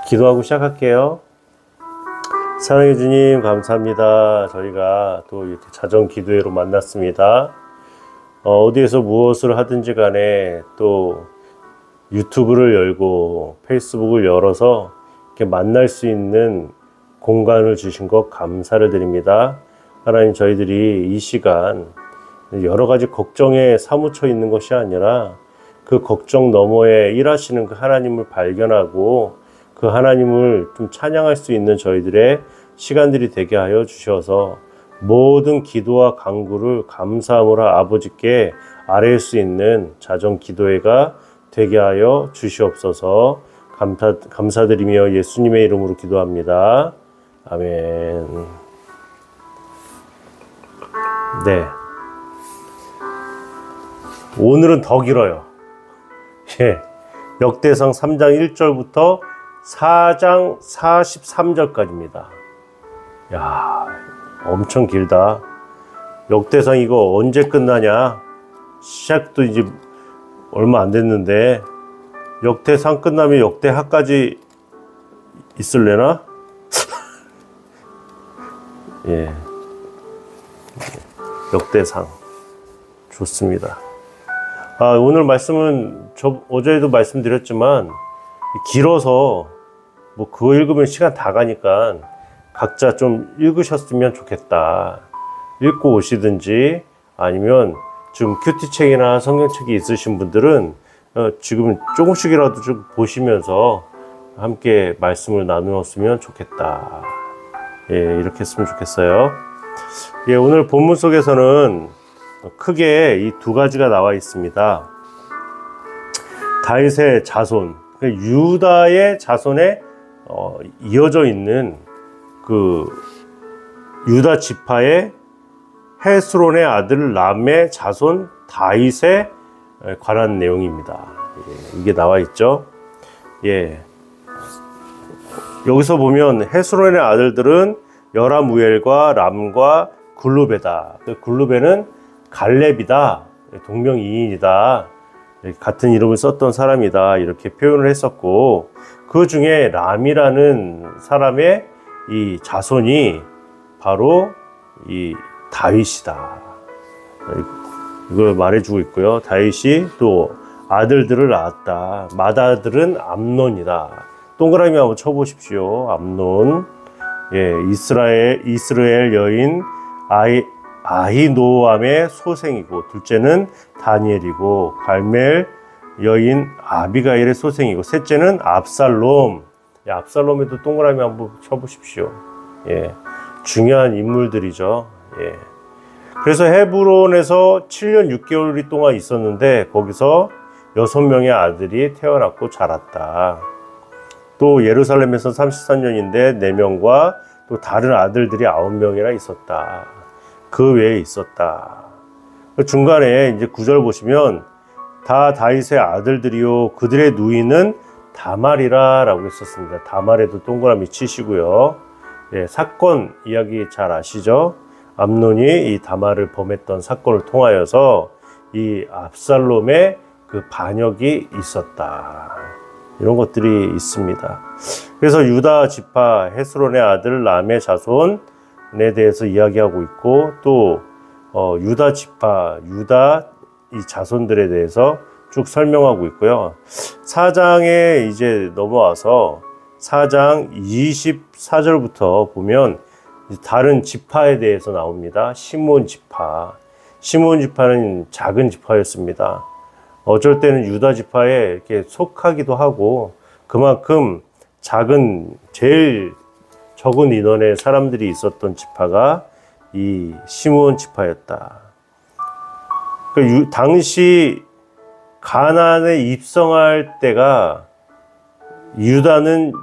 기도하고 시작할게요. 사랑해 주님 감사합니다. 저희가 또 이렇게 자정 기도회로 만났습니다. 어디에서 무엇을 하든지 간에 또 유튜브를 열고 페이스북을 열어서 이렇게 만날 수 있는 공간을 주신 것 감사를 드립니다. 하나님, 저희들이 이 시간 여러 가지 걱정에 사무쳐 있는 것이 아니라 그 걱정 너머에 일하시는 그 하나님을 발견하고 그 하나님을 좀 찬양할 수 있는 저희들의 시간들이 되게 하여 주셔서 모든 기도와 간구를 감사함으로 아버지께 아뢰일 수 있는 자정 기도회가 되게 하여 주시옵소서. 감사드리며 예수님의 이름으로 기도합니다. 아멘. 네. 오늘은 더 길어요. 역대상 3장 1절부터 4장 43절까지입니다. 야, 엄청 길다. 역대상 이거 언제 끝나냐? 시작도 이제 얼마 안 됐는데 역대상 끝나면 역대하까지 있을래나? 예, 역대상 좋습니다. 오늘 말씀은 어제도 말씀드렸지만 길어서 뭐 그거 읽으면 시간 다 가니까 각자 좀 읽으셨으면 좋겠다. 읽고 오시든지 아니면 지금 큐티책이나 성경책이 있으신 분들은 지금 조금씩이라도 좀 보시면서 함께 말씀을 나누었으면 좋겠다. 예, 이렇게 했으면 좋겠어요. 예, 오늘 본문 속에서는 크게 이 두 가지가 나와 있습니다. 다윗의 자손, 유다의 자손에 이어져 있는 그 유다 지파의 헤스론의 아들 람의 자손 다윗에 관한 내용입니다. 예, 이게 나와 있죠. 예, 여기서 보면 헤스론의 아들들은 여라무엘과 람과 글루베다. 글루베는 갈렙이다, 동명이인이다, 같은 이름을 썼던 사람이다, 이렇게 표현을 했었고, 그 중에 람이라는 사람의 이 자손이 바로 이 다윗이다, 이걸 말해주고 있고요. 다윗이 또 아들들을 낳았다. 맏아들은 암논이다. 동그라미 한번 쳐보십시오. 암논. 예, 이스라엘 여인 아히노암의 소생이고, 둘째는 다니엘이고, 갈멜 여인 아비가일의 소생이고, 셋째는 압살롬. 예, 압살롬에도 동그라미 한번 쳐보십시오. 예, 중요한 인물들이죠. 예. 그래서 헤브론에서 7년 6개월 동안 있었는데 거기서 6명의 아들이 태어났고 자랐다. 또 예루살렘에서 33년인데 4명과 또 다른 아들들이 9명이나 있었다. 그 외에 있었다. 중간에 이제 9절 보시면 다 다윗의 아들들이요 그들의 누이는 다말이라 라고 했었습니다. 다말에도 동그라미 치시고요. 예, 사건 이야기 잘 아시죠? 암논이 이 다말을 범했던 사건을 통하여서 이 압살롬의 그 반역이 있었다. 이런 것들이 있습니다. 그래서 유다 지파 헤스론의 아들 람의 자손에 대해서 이야기하고 있고, 또 유다 지파 유다 이 자손들에 대해서 쭉 설명하고 있고요. 4장에 이제 넘어와서 4장 24절부터 보면 다른 지파에 대해서 나옵니다. 시므온 지파. 시므온 지파는 작은 지파였습니다. 어쩔 때는 유다 지파에 이렇게 속하기도 하고, 그만큼 작은, 제일 적은 인원의 사람들이 있었던 지파가 이 시므온 지파였다. 그러니까 당시 가나안에 입성할 때가 유다는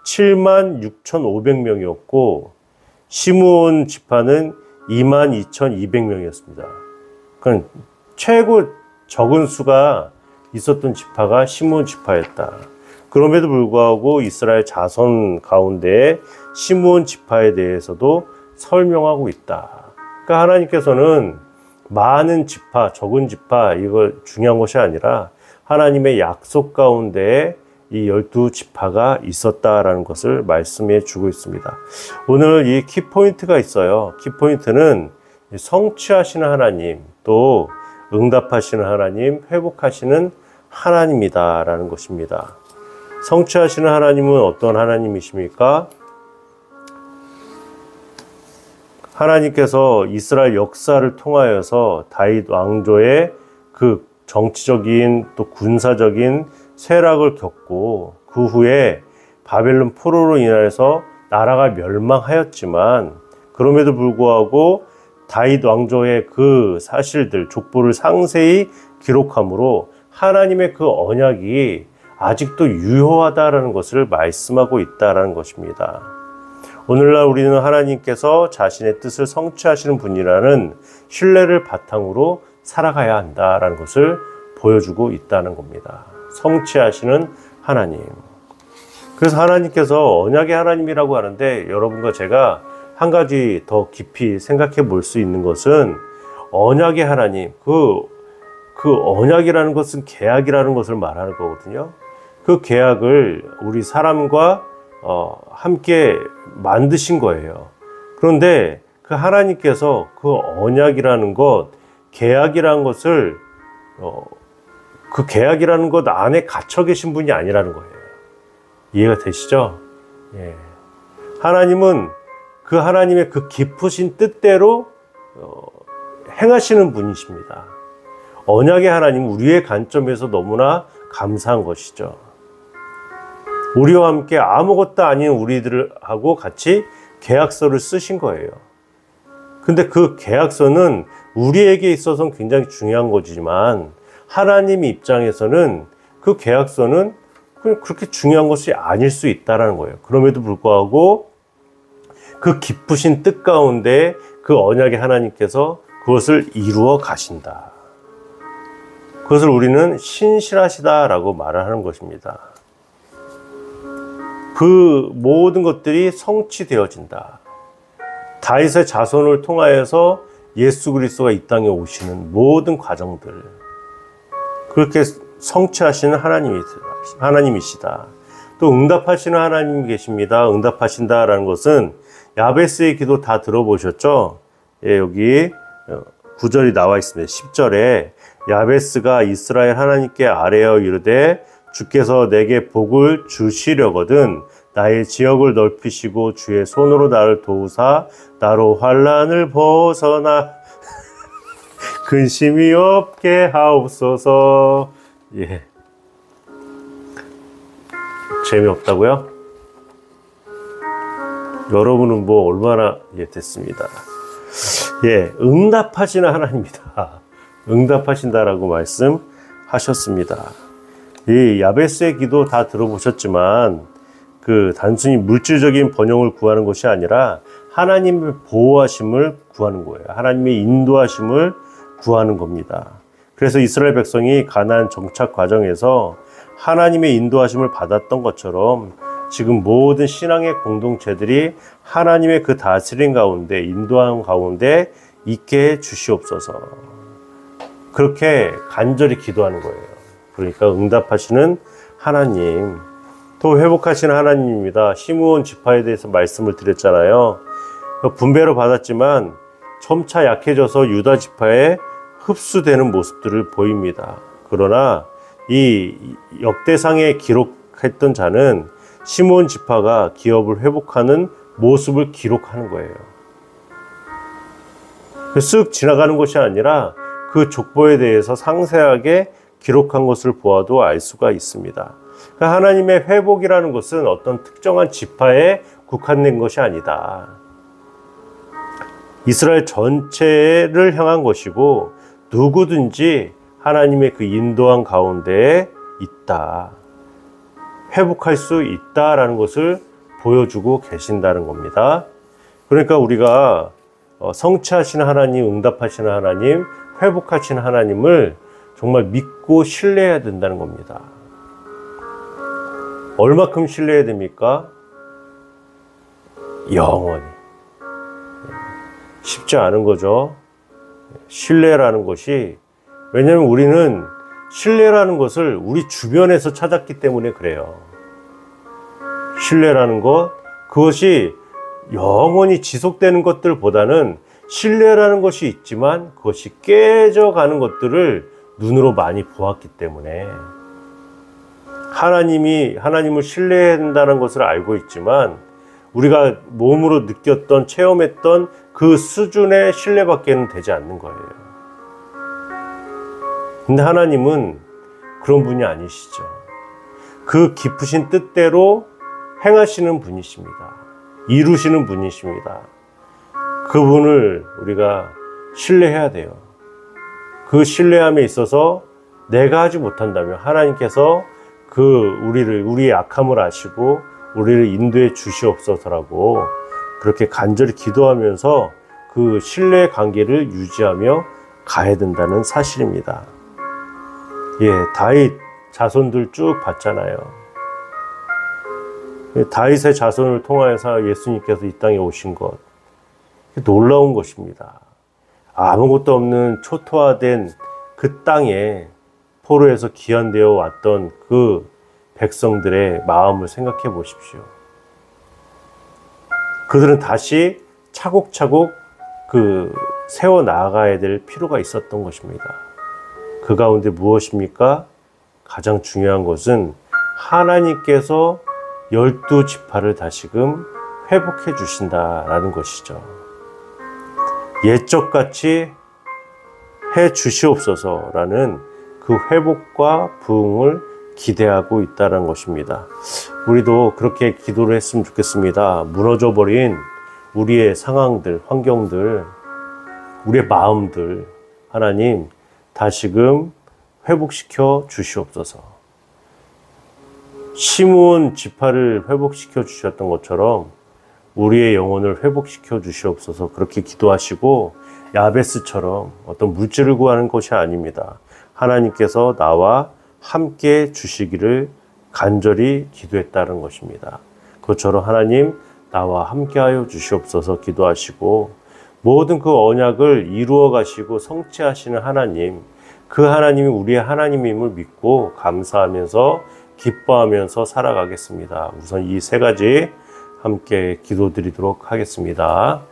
76,500명이었고 시므온 지파는 22,200명이었습니다. 그러니까 최고 적은 수가 있었던 지파가 시므온 지파였다. 그럼에도 불구하고 이스라엘 자손 가운데 시므온 지파에 대해서도 설명하고 있다. 그러니까 하나님께서는 많은 지파, 적은 지파, 이거 중요한 것이 아니라 하나님의 약속 가운데 이 12지파가 있었다라는 것을 말씀해 주고 있습니다. 오늘 이 키포인트가 있어요. 키포인트는 성취하시는 하나님, 또 응답하시는 하나님, 회복하시는 하나님이다라는 것입니다. 성취하시는 하나님은 어떤 하나님이십니까? 하나님께서 이스라엘 역사를 통하여서 다윗 왕조의 그 정치적인 또 군사적인 쇠락을 겪고 그 후에 바벨론 포로로 인해서 나라가 멸망하였지만 그럼에도 불구하고 다윗 왕조의 그 사실들, 족보를 상세히 기록함으로 하나님의 그 언약이 아직도 유효하다라는 것을 말씀하고 있다라는 것입니다. 오늘날 우리는 하나님께서 자신의 뜻을 성취하시는 분이라는 신뢰를 바탕으로 살아가야 한다라는 것을 보여주고 있다는 겁니다. 성취하시는 하나님. 그래서 하나님께서 언약의 하나님이라고 하는데 여러분과 제가 한 가지 더 깊이 생각해 볼 수 있는 것은 언약의 하나님, 그 언약이라는 것은 계약이라는 것을 말하는 거거든요. 그 계약을 우리 사람과 함께 만드신 거예요. 그런데 그 하나님께서 그 언약이라는 것, 계약이라는 것을 그 계약이라는 것 안에 갇혀 계신 분이 아니라는 거예요. 이해가 되시죠? 예. 하나님은 그 하나님의 그 깊으신 뜻대로 행하시는 분이십니다. 언약의 하나님은 우리의 관점에서 너무나 감사한 것이죠. 우리와 함께 아무것도 아닌 우리들하고 같이 계약서를 쓰신 거예요. 근데 그 계약서는 우리에게 있어서는 굉장히 중요한 거지만 하나님 입장에서는 그 계약서는 그렇게 중요한 것이 아닐 수 있다는 거예요. 그럼에도 불구하고 그 기쁘신 뜻 가운데 그 언약의 하나님께서 그것을 이루어 가신다. 그것을 우리는 신실하시다라고 말을 하는 것입니다. 그 모든 것들이 성취되어진다. 다윗의 자손을 통하여서 예수 그리스도가 이 땅에 오시는 모든 과정들, 그렇게 성취하시는 하나님이시다. 또 응답하시는 하나님이 계십니다. 응답하신다라는 것은 야베스의 기도 다 들어보셨죠? 예, 여기 9절이 나와 있습니다. 10절에 야베스가 이스라엘 하나님께 아뢰어 이르되 주께서 내게 복을 주시려거든 나의 지역을 넓히시고 주의 손으로 나를 도우사 나로 환난을 벗어나 근심이 없게 하옵소서. 예. 재미없다고요? 여러분은 뭐 얼마나 됐습니다. 예, 응답하시는 하나님이다. 응답하신다라고 말씀하셨습니다. 이 야베스의 기도 다 들어보셨지만 그 단순히 물질적인 번영을 구하는 것이 아니라 하나님의 보호하심을 구하는 거예요. 하나님의 인도하심을 구하는 겁니다. 그래서 이스라엘 백성이 가나안 정착 과정에서 하나님의 인도하심을 받았던 것처럼 지금 모든 신앙의 공동체들이 하나님의 그 다스림 가운데, 인도함 가운데 있게 해 주시옵소서. 그렇게 간절히 기도하는 거예요. 그러니까 응답하시는 하나님, 또 회복하시는 하나님입니다. 시므온 지파에 대해서 말씀을 드렸잖아요. 분배로 받았지만 점차 약해져서 유다 지파에 흡수되는 모습들을 보입니다. 그러나 이 역대상에 기록했던 자는 시므온 지파가 기업을 회복하는 모습을 기록하는 거예요. 쓱 지나가는 것이 아니라 그 족보에 대해서 상세하게 기록한 것을 보아도 알 수가 있습니다. 하나님의 회복이라는 것은 어떤 특정한 지파에 국한된 것이 아니다. 이스라엘 전체를 향한 것이고 누구든지 하나님의 그 인도한 가운데에 있다. 회복할 수 있다라는 것을 보여주고 계신다는 겁니다. 그러니까 우리가 성취하시는 하나님, 응답하시는 하나님, 회복하시는 하나님을 정말 믿고 신뢰해야 된다는 겁니다. 얼마큼 신뢰해야 됩니까? 영원히. 쉽지 않은 거죠. 신뢰라는 것이. 왜냐하면 우리는 신뢰라는 것을 우리 주변에서 찾았기 때문에 그래요. 신뢰라는 것, 그것이 영원히 지속되는 것들보다는 신뢰라는 것이 있지만 그것이 깨져가는 것들을 눈으로 많이 보았기 때문에 하나님을 신뢰한다는 것을 알고 있지만 우리가 몸으로 느꼈던, 체험했던 그 수준의 신뢰밖에는 되지 않는 거예요. 근데 하나님은 그런 분이 아니시죠. 그 깊으신 뜻대로 행하시는 분이십니다. 이루시는 분이십니다. 그분을 우리가 신뢰해야 돼요. 그 신뢰함에 있어서 내가 하지 못한다면 하나님께서 우리의 악함을 아시고 우리를 인도해 주시옵소서라고 그렇게 간절히 기도하면서 그 신뢰 관계를 유지하며 가야 된다는 사실입니다. 예, 다윗 자손들 쭉 봤잖아요. 다윗의 자손을 통하여서 예수님께서 이 땅에 오신 것, 놀라운 것입니다. 아무것도 없는 초토화된 그 땅에 포로에서 귀환되어 왔던 그 백성들의 마음을 생각해 보십시오. 그들은 다시 차곡차곡 세워 나가야 될 필요가 있었던 것입니다. 그 가운데 무엇입니까? 가장 중요한 것은 하나님께서 12지파를 다시금 회복해 주신다라는 것이죠. 옛적같이 해 주시옵소서라는 그 회복과 부흥을 기대하고 있다는 것입니다. 우리도 그렇게 기도를 했으면 좋겠습니다. 무너져버린 우리의 상황들, 환경들, 우리의 마음들, 하나님 다시금 회복시켜 주시옵소서. 시므온 지파를 회복시켜 주셨던 것처럼 우리의 영혼을 회복시켜 주시옵소서. 그렇게 기도하시고 야베스처럼 어떤 물질을 구하는 것이 아닙니다. 하나님께서 나와 함께 주시기를 간절히 기도했다는 것입니다. 그것처럼 하나님 나와 함께하여 주시옵소서 기도하시고 모든 그 언약을 이루어 가시고 성취하시는 하나님, 그 하나님이 우리의 하나님임을 믿고 감사하면서 기뻐하면서 살아가겠습니다. 우선 이 세 가지 함께 기도드리도록 하겠습니다.